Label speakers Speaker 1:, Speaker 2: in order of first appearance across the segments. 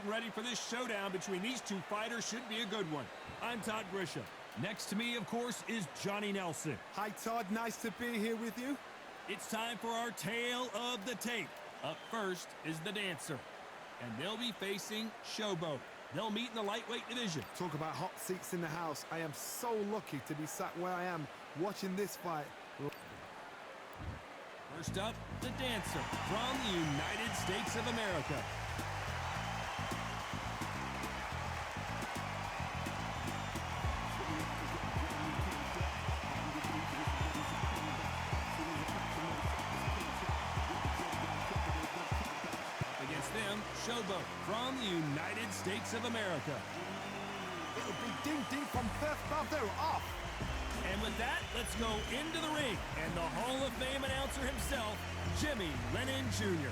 Speaker 1: getting ready for this showdown between these two fighters. Should be a good one. I'm Todd Grisham. Next to me, of course, is Johnny Nelson.
Speaker 2: Hi, Todd. Nice to be here with you.
Speaker 1: It's time for our tale of the tape. Up first is the Dancer, and they'll be facing Showboat. They'll meet in the lightweight division.
Speaker 2: Talk about hot seats in the house. I am so lucky to be sat where I am watching this fight.
Speaker 1: First up, the Dancer from the United States of America. Showboat from the United States of America.
Speaker 2: It'll be ding-ding from first ball. They're off.
Speaker 1: And with that, let's go into the ring. And the Hall of Fame announcer himself, Jimmy Lennon Jr.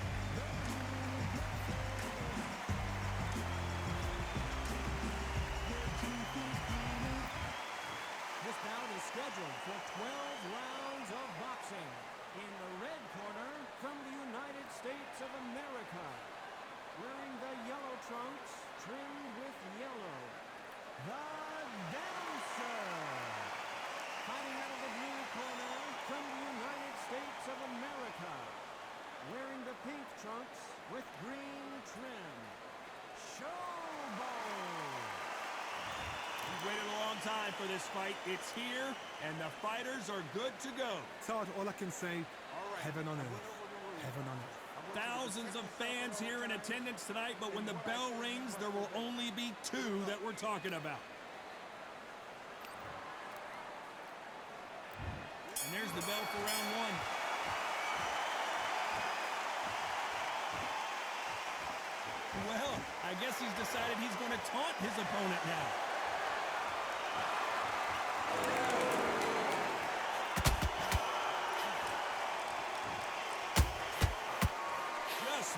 Speaker 3: This bout is scheduled for 12 rounds of boxing. In the red corner, from the United States of America, wearing the yellow trunks trimmed with yellow, the Dancer. Fighting out of the blue corner from the United States of America, wearing the pink trunks with green trim, Showboat.
Speaker 1: We've waited a long time for this fight. It's here, and the fighters are good to go.
Speaker 2: Todd, all I can say, heaven on earth. Heaven on earth.
Speaker 1: Thousands of fans here in attendance tonight, but when the bell rings, there will only be two that we're talking about. And there's the bell for round one. Well, I guess he's decided he's going to taunt his opponent now.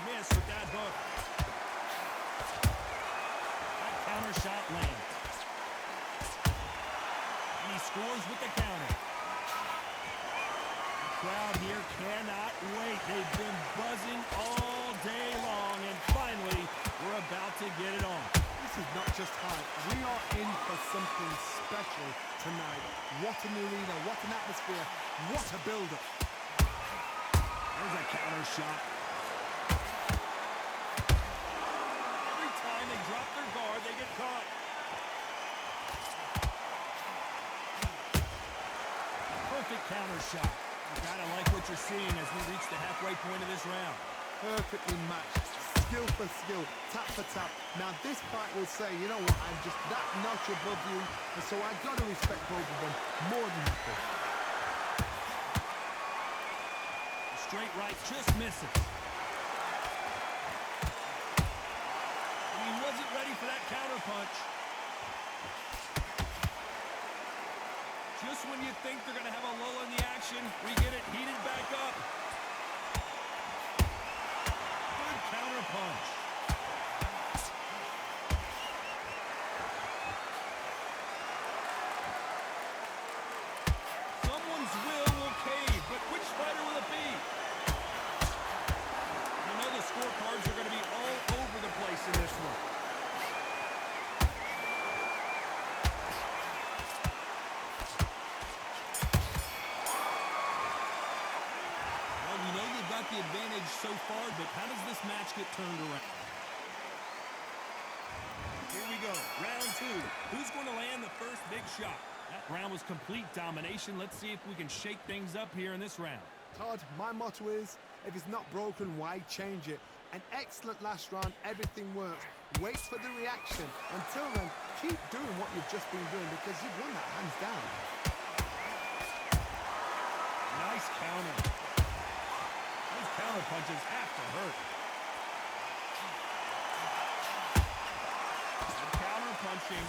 Speaker 1: Miss with that hook. That counter shot lands. And he scores with the counter. The crowd here cannot wait. They've been buzzing all day long, and finally, we're about to get it on.
Speaker 2: This is not just hype. We are in for something special tonight. What an arena, what an atmosphere, what a build-up.
Speaker 1: There's a counter shot. Drop their guard, they get caught. Perfect counter shot. You gotta like what you're seeing as we reach the halfway point of this round.
Speaker 2: Perfectly matched, skill for skill, tap for tap. Now this fight will say, you know what, I'm just that notch above you, and so I've got to respect both of them more than equal.
Speaker 1: Straight right just misses. Ready for that counter punch. Just when you think they're going to have a lull in the action, we get it heated back up. Good counter punch. Someone's will cave, but which fighter will it be? You know the scorecards are going to be all over the place in this one. The advantage so far, but how does this match get turned around? Here we go, round two. Who's going to land the first big shot? That round was complete domination. Let's see if we can shake things up here in this round.
Speaker 2: Todd, my motto is, if it's not broken, why change it? An excellent last round, everything works. Wait for the reaction. Until then, keep doing what you've just been doing because you've won that hands down.
Speaker 1: Nice counter. Counter punches have to hurt. Good counter punching.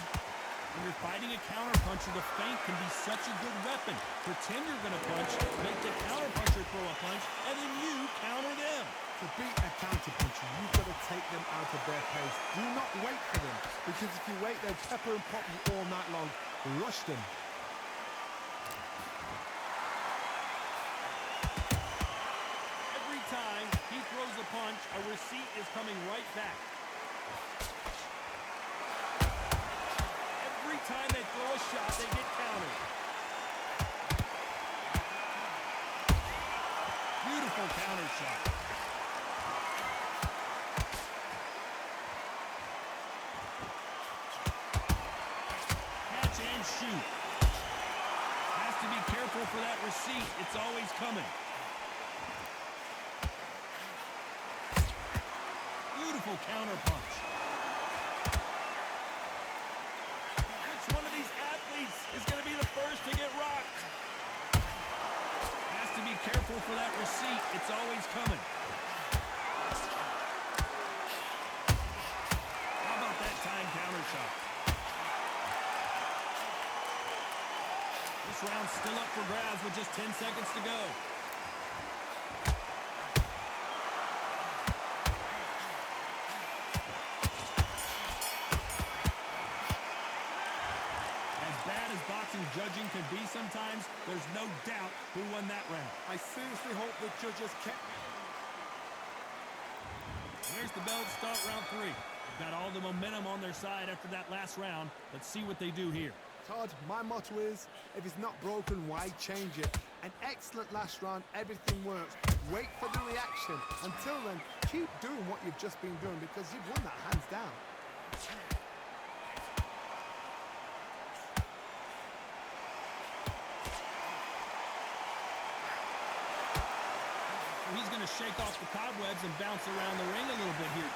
Speaker 1: When you're fighting a counter puncher, the feint can be such a good weapon. Pretend you're going to punch, make the counter puncher throw a punch, and then you counter them.
Speaker 2: To beat a counter puncher, you've got to take them out of their pace. Do not wait for them, because if you wait, they'll pepper and pop you all night long. Rush them.
Speaker 1: Every time he throws a punch, a receipt is coming right back. careful for that receipt. It's always coming. How about that time counter shot? This round's still up for grabs with just 10 seconds to go. Judging can be sometimes, there's no doubt who won that round.
Speaker 2: I seriously hope the judges kept...
Speaker 1: There's the bell to start round 3. They've got all the momentum on their side after that last round. Let's see what they do here.
Speaker 2: Todd, my motto is, if it's not broken, why change it? An excellent last round, everything works. Wait for the reaction. Until then, keep doing what you've just been doing because you've won that hands down.
Speaker 1: He's going to shake off the cobwebs and bounce around the ring a little bit here.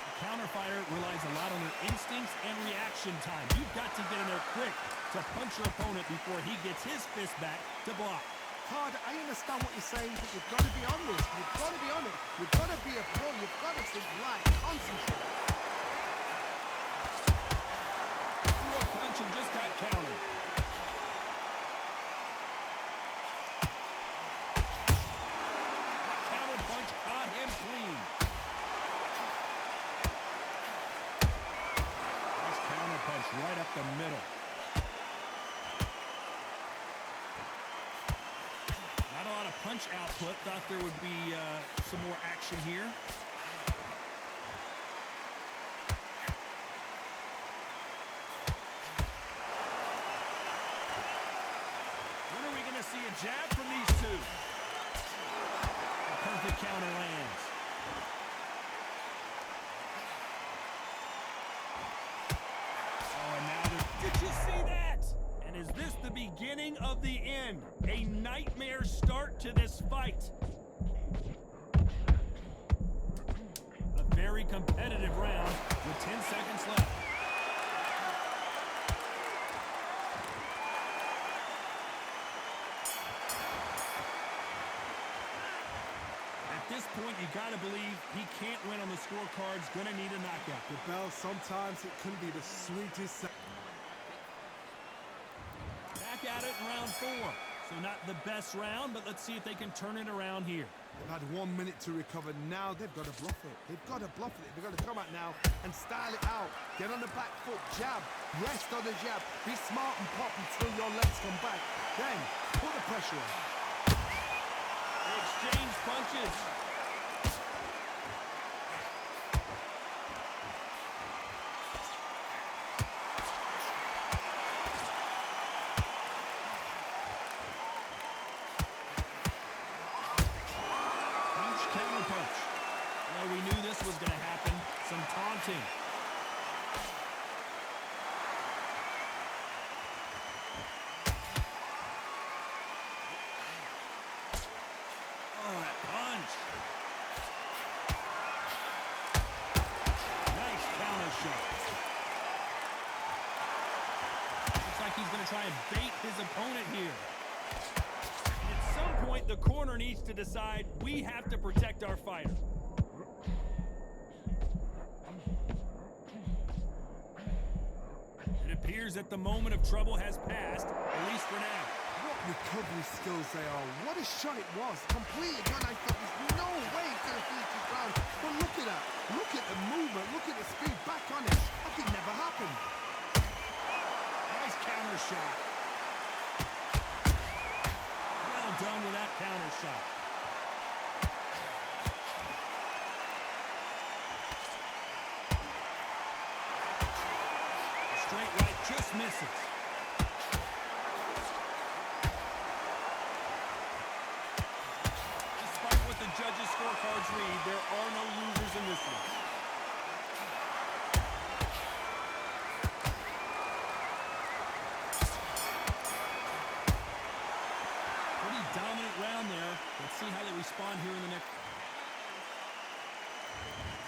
Speaker 1: The counter fighter relies a lot on their instincts and reaction time. You've got to get in there quick to punch your opponent before he gets his fist back to block.
Speaker 2: Todd, I understand what you're saying, but you've got to be on this. You've got to be on it. You've got to be a pro. You've got to think right. Concentrate.
Speaker 1: Threw a punch and just got countered. Right up the middle. Not a lot of punch output. Thought there would be some more action here. When are we going to see a jab from these two? A perfect counter lands. Did you see that? And is this the beginning of the end? A nightmare start to this fight. A very competitive round with 10 seconds left. At this point, you got to believe he can't win on the scorecards. Going to need a knockout.
Speaker 2: The bell, sometimes it can be the sweetest...
Speaker 1: At it in round 4. So not the best round, but let's see if they can turn it around here.
Speaker 2: They've had 1 minute to recover. Now they've got to bluff it. They've got to bluff it. They've got to come out now and style it out. Get on the back foot, jab, rest on the jab. Be smart and pop until your legs come back. Then put the pressure on.
Speaker 1: They exchange punches. We knew this was going to happen. Some taunting. Oh, that punch. Nice counter shot. Looks like he's going to try and bait his opponent here. At some point, the corner needs to decide we have to protect our fighter. Appears that the moment of trouble has passed, at least for now.
Speaker 2: What recovery skills they are. What a shot it was. Completely gone. I thought there's no way it's going to finish this round. But look at that. Look at the movement. Look at the speed. Back on it. That could never happen.
Speaker 1: Nice counter shot. Well done with that counter shot. Straight right just misses. Despite what the judges' scorecards read, there are no losers in this one. Pretty dominant round there. Let's see how they respond here in the next.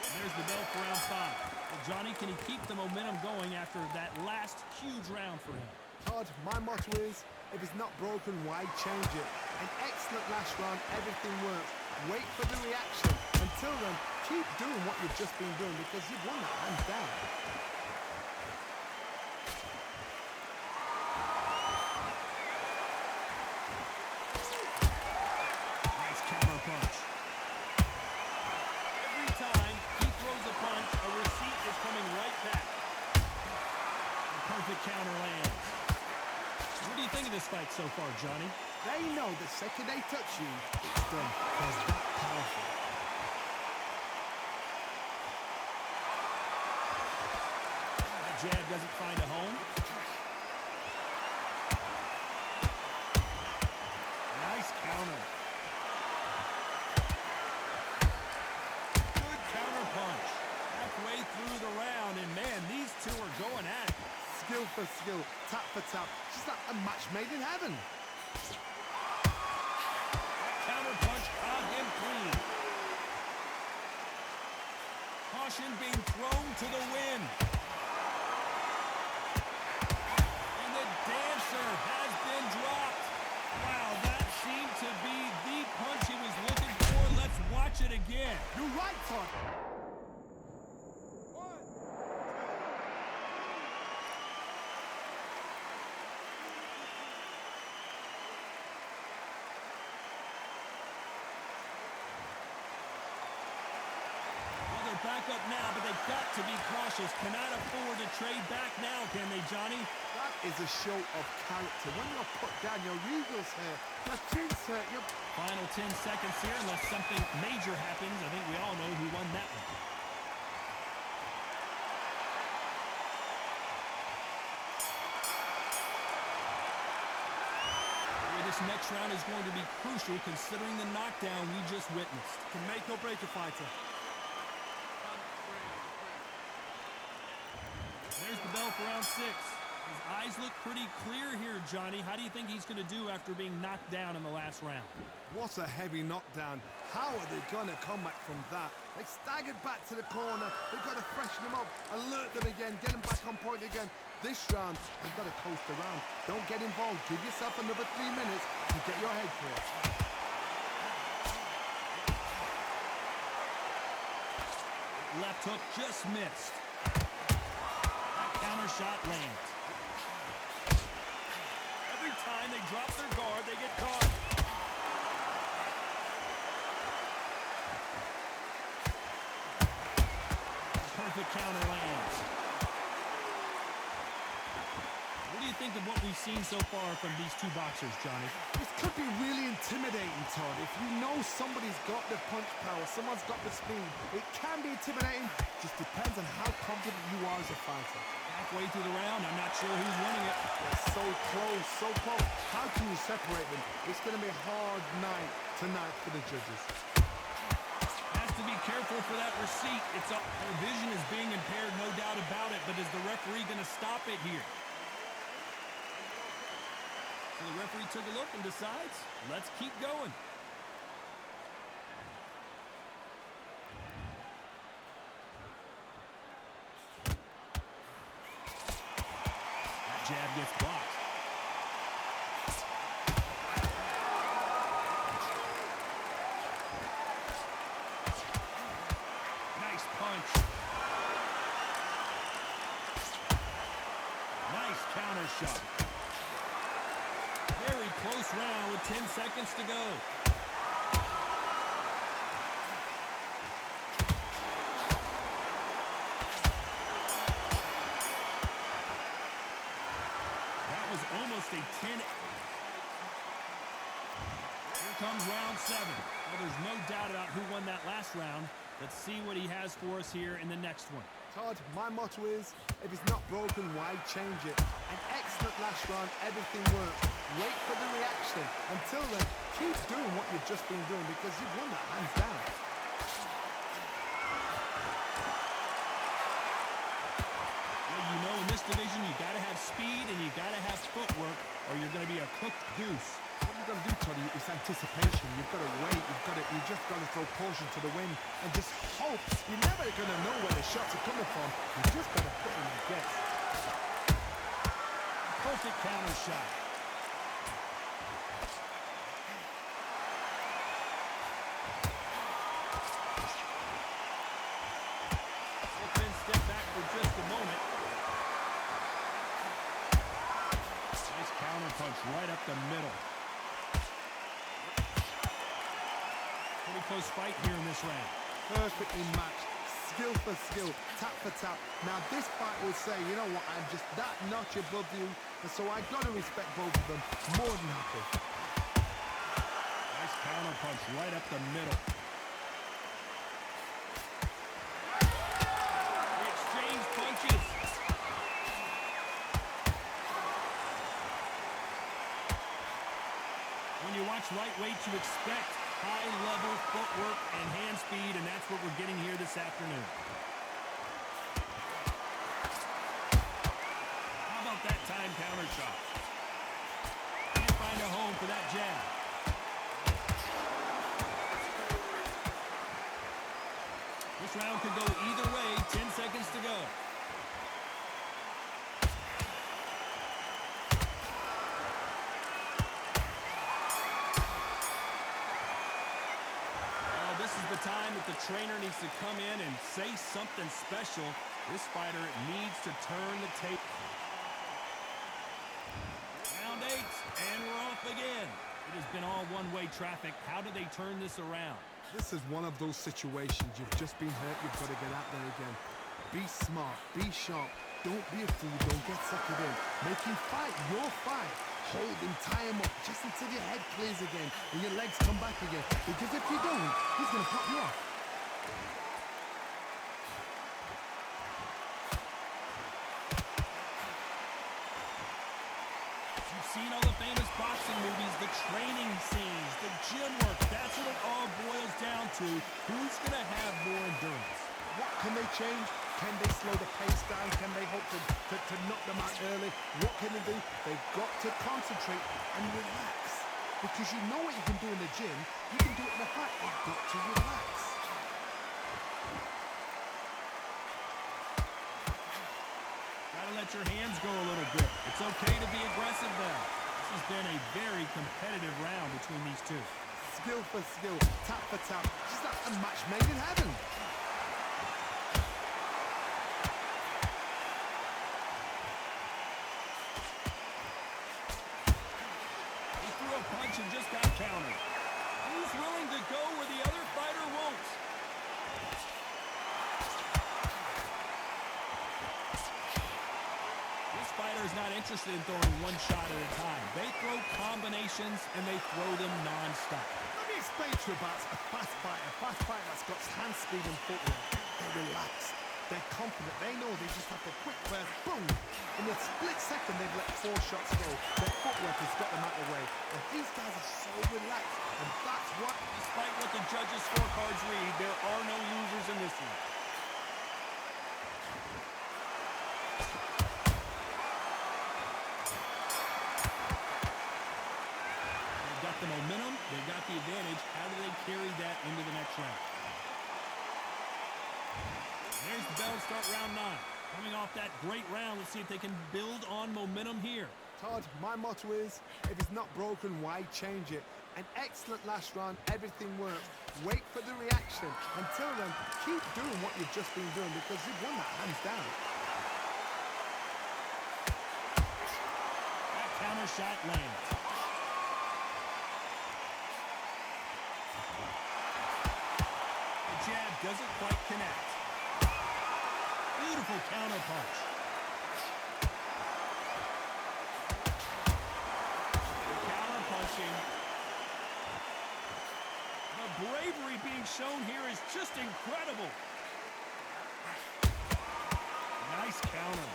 Speaker 1: And there's the bell for round 5. Well, Johnny, can he keep the momentum going after that last huge round for him?
Speaker 2: Todd, my motto is, if it's not broken, why change it? An excellent last round, everything works. Wait for the reaction. Until then, keep doing what you've just been doing because you've won that hands down.
Speaker 1: Nice counter punch. Every time he throws a punch, a receipt is coming right back. A perfect counter lands. What do you think of this fight so far, Johnny?
Speaker 2: They know the second they touch you, it's done. Because that powerful.
Speaker 1: That jab doesn't find a home. Nice counter. Good counter punch. Halfway through the round, and man, these two are going at it.
Speaker 2: Skill for skill, tap for tap. Just like a match made in heaven.
Speaker 1: Counter punch caught him clean. Caution being thrown to the wind. And the dancer has been dropped. Wow, that seemed to be the punch he was looking for. Let's watch it again.
Speaker 2: You're right, Todd.
Speaker 1: Back up now, but they've got to be cautious. Cannot afford to trade back now, can they, Johnny?
Speaker 2: That is a show of character. When you're put down, your eagles hurt, your chin's hurt, your...
Speaker 1: Final 10 seconds here, unless something major happens. I think we all know who won that one. This next round is going to be crucial considering the knockdown we just witnessed.
Speaker 2: Can make or break a fighter.
Speaker 1: There's the bell for round 6. His eyes look pretty clear here, Johnny. How do you think he's going to do after being knocked down in the last round?
Speaker 2: What a heavy knockdown. How are they going to come back from that? They staggered back to the corner. They've got to freshen them up, alert them again, get them back on point again. This round, they've got to coast around. Don't get involved. Give yourself another 3 minutes to get your head clear.
Speaker 1: Left hook just missed. Counter shot lands. Every time they drop their guard, they get caught. Perfect counter lands. What do you think of what we've seen so far from these two boxers, Johnny?
Speaker 2: This could be really intimidating, Todd. If you know somebody's got the punch power, someone's got the speed, it can be intimidating. Just depends on how confident you are as a fighter.
Speaker 1: Halfway through the round, I'm not sure who's winning it.
Speaker 2: They're so close, so close. How can you separate them? It's going to be a hard night tonight for the judges.
Speaker 1: Has to be careful for that receipt. Her vision is being impaired, no doubt about it, but is the referee going to stop it here? So the referee took a look and decides, let's keep going. Jab gets blocked. Nice punch. Nice counter shot. Very close round with 10 seconds to go. Almost a 10. Here comes round 7. Well, there's no doubt about who won that last round. Let's see what he has for us here in the next one.
Speaker 2: Todd, my motto is, if it's not broken, why change it? An excellent last round, everything works. Wait for the reaction. Until then, keep doing what you've just been doing because you've won that hands down.
Speaker 1: You know, in this division, you got to have speed and you got to have footwork, or you're going to be a cooked goose.
Speaker 2: What you've got to do, Toddy, is anticipation. You've got to wait. You just got to throw caution to the wind and just hope. You're never going to know where the shots are coming from. You just got to put in the guess.
Speaker 1: Perfect counter shot. Then step back for just a moment. Nice counter punch right up the middle. Pretty close fight here in this round.
Speaker 2: Perfectly matched, skill for skill, tap for tap. Now this fight will say, you know what, I'm just that notch above you, and so I got to respect both of them. More than happy.
Speaker 1: Nice counter punch right up the middle. They exchange punches. When you watch lightweight, you expect high-level footwork and hand speed, and that's what we're getting here this afternoon. How about that time counter shot? Can't find a home for that jab. This round could go either way. 10 seconds to go. This is the time that the trainer needs to come in and say something special. This fighter needs to turn the tape. Round 8, and we're off again. It has been all one-way traffic. How do they turn this around?
Speaker 2: This is one of those situations. You've just been hurt. You've got to get out there again. Be smart. Be sharp. Don't be a fool. Don't get suckered in. Make him fight your fight. Hold him, tie him up, just until your head clears again and your legs come back again. Because if you don't, he's going to pop you off.
Speaker 1: You've seen all the famous boxing movies, the training scenes, the gym work. That's what it all boils down to. Who's going to have more endurance?
Speaker 2: What can they change? Can they slow the pace down? Can they hope to knock them out early? What can they do? They've got to concentrate and relax. Because you know what you can do in the gym, you can do it in the fight. You've got to relax.
Speaker 1: Gotta let your hands go a little bit. It's okay to be aggressive now. This has been a very competitive round between these two.
Speaker 2: Skill for skill, tap for tap. Just like a match made in heaven.
Speaker 1: And just got countered. Who's willing to go where the other fighter won't? This fighter is not interested in throwing one shot at a time. They throw combinations and they throw them non-stop.
Speaker 2: Let me explain to you about a fast fighter that's got hand speed and footwork. They're relaxed. They're confident. They know they just have to quick burst, boom. In a split second, they've let 4 shots go. Their footwork has got them out of the way. And these guys are so relaxed. And that's what...
Speaker 1: Despite what the judges' scorecards read, there are no losers in this one. They've got the momentum. They've got the advantage. How do they carry that into the next round? There's the bell to start round 9. Coming off that great round, let's see if they can build on momentum here.
Speaker 2: Todd, my motto is, if it's not broken, why change it? An excellent last round, everything works. Wait for the reaction. Until then, keep doing what you've just been doing because you've won that hands down.
Speaker 1: That counter shot lands. The jab doesn't quite connect. Beautiful counter punch. Counter punching. The bravery being shown here is just incredible. Nice counter.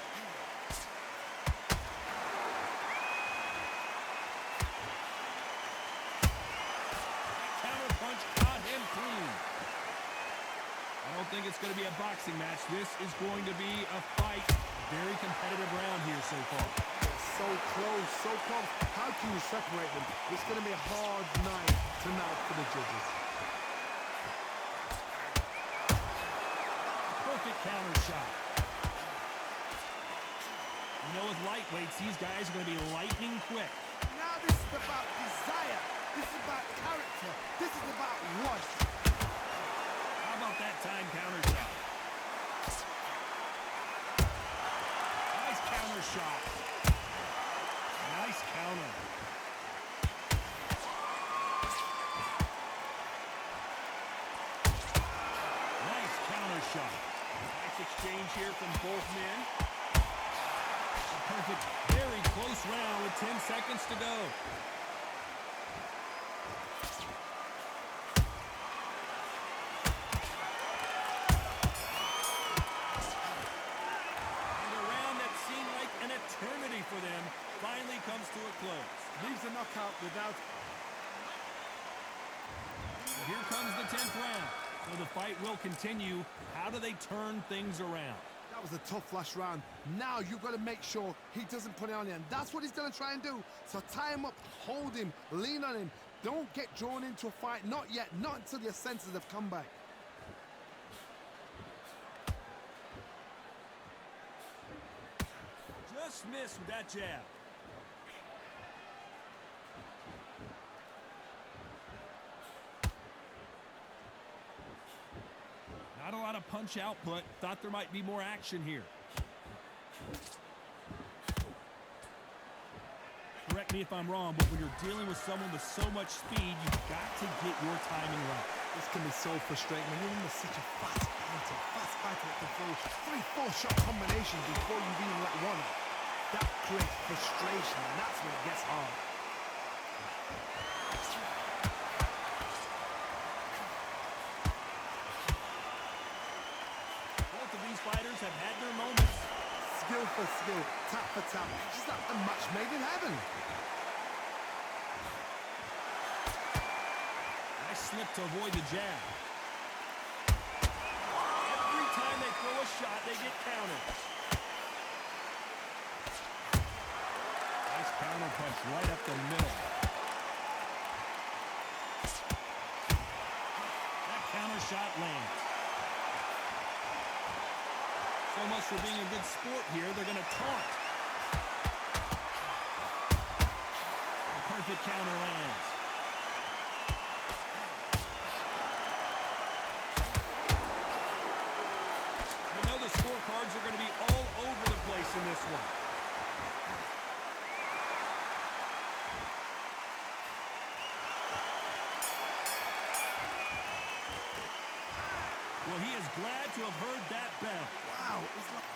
Speaker 1: Counter punch got him clean. I don't think it's going to be a boxing match. This is going to be a fight. Very competitive round here so far.
Speaker 2: So close, so close. How can you separate them? It's going to be a hard night tonight for the judges.
Speaker 1: Perfect counter shot. You know, with lightweights, these guys are going to be lightning quick.
Speaker 2: Now this is about desire. This is about character. This is about what?
Speaker 1: How about that time counter shot? Nice counter shot. Nice counter. Nice counter shot. Nice exchange here from both men. A perfect, very close round with 10 seconds to go. Eternity for them finally comes to a close.
Speaker 2: Leaves a knockout without...
Speaker 1: Here comes the 10th round. So the fight will continue. How do they turn things around?
Speaker 2: That was a tough last round. Now you've got to make sure he doesn't put it on you, and that's what he's going to try and do. So tie him up, hold him, lean on him. Don't get drawn into a fight. Not yet. Not until your senses have come back.
Speaker 1: Just missed with that jab. Not a lot of punch output. Thought there might be more action here. Correct me if I'm wrong, but when you're dealing with someone with so much speed, you've got to get your timing right.
Speaker 2: This can be so frustrating when you're under such a fast fighter that can throw 3-4 shot combinations before you've even let one out. That creates frustration, and that's when it gets hard.
Speaker 1: Both of these fighters have had their moments.
Speaker 2: Skill for skill, tap for tap. Just like a match made in heaven.
Speaker 1: Nice slip to avoid the jab. Every time they throw a shot, they get countered. Nice counter punch right up the middle. That counter shot lands. So much for being a good sport here, they're going to taunt. A perfect counter lands. You know the scorecards are going to be all over the place in this one. Well, he is glad to have heard that bell.
Speaker 2: Wow, it's like...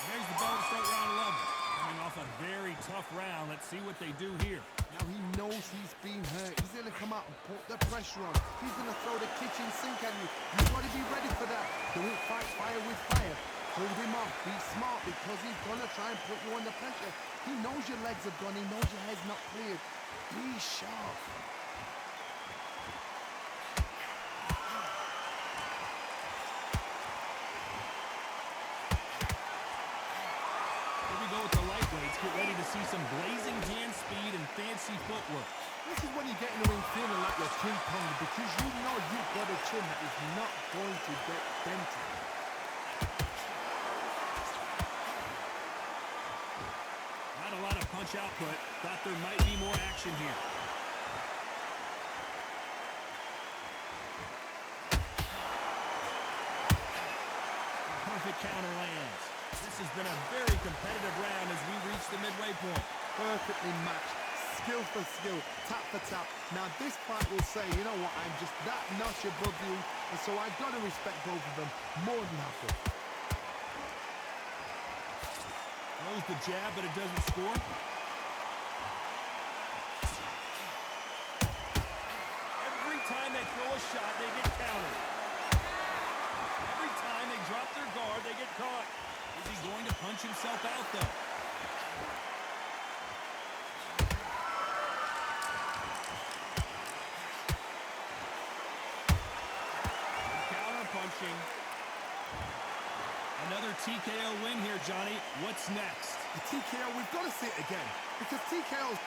Speaker 1: There's the bell to start round 11. Coming off a very tough round. Let's see what they do here.
Speaker 2: Now he knows he's been hurt. He's going to come out and put the pressure on. He's going to throw the kitchen sink at you. You've got to be ready for that. Don't fight fire with fire. Hold him off. Be smart because he's going to try and put you under pressure. He knows your legs have gone. He knows your head's not cleared. Be sharp.
Speaker 1: With the lightweights, get ready to see some blazing hand speed and fancy footwork.
Speaker 2: This is when you get in the ring feeling like you're King Kong because you know you've got a chin that is not going to get dented.
Speaker 1: Not a lot of punch output. Thought there might be more action here. Perfect counter lands. This has been a very competitive round as we reach the midway point.
Speaker 2: Perfectly matched. Skill for skill. Tap for tap. Now this fight will say, you know what, I'm just that notch above you, and so I've got to respect both of them more than happy.
Speaker 1: Throws the jab, but it doesn't score. Every time they throw a shot, they get countered. Every time they drop their guard, they get caught. Is he going to punch himself out, though? Counter punching. Another TKO win here, Johnny. What's next?
Speaker 2: The TKO, we've got to see it again because TKO's